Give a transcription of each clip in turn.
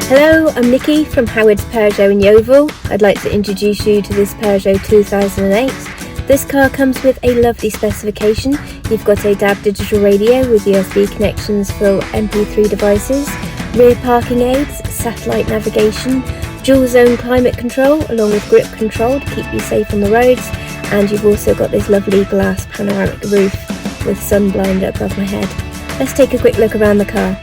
Hello, I'm Nikki from Howard's Peugeot in Yeovil. I'd like to introduce you to this Peugeot 2008. This car comes with a lovely specification. You've got a DAB digital radio with USB connections for MP3 devices, rear parking aids, satellite navigation, dual zone climate control along with grip control to keep you safe on the roads, and you've also got this lovely glass panoramic roof with sun blind above my head. Let's take a quick look around the car.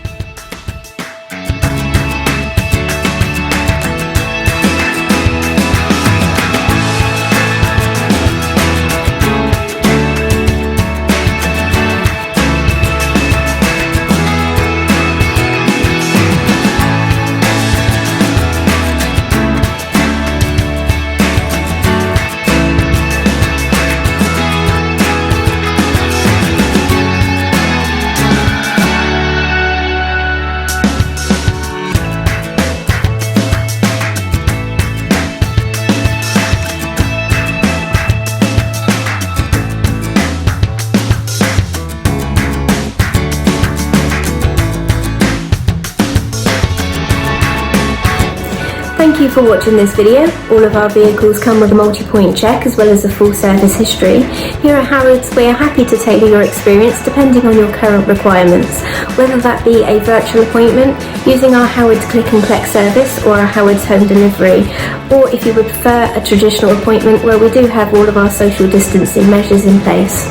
Thank you for watching this video. All of our vehicles come with a multi-point check as well as a full service history. Here at Howard's, we are happy to tailor your experience depending on your current requirements, whether that be a virtual appointment using our Howard's Click and Collect service or our Howard's Home Delivery, or if you would prefer a traditional appointment where we do have all of our social distancing measures in place.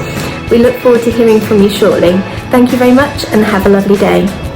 We look forward to hearing from you shortly. Thank you very much and have a lovely day.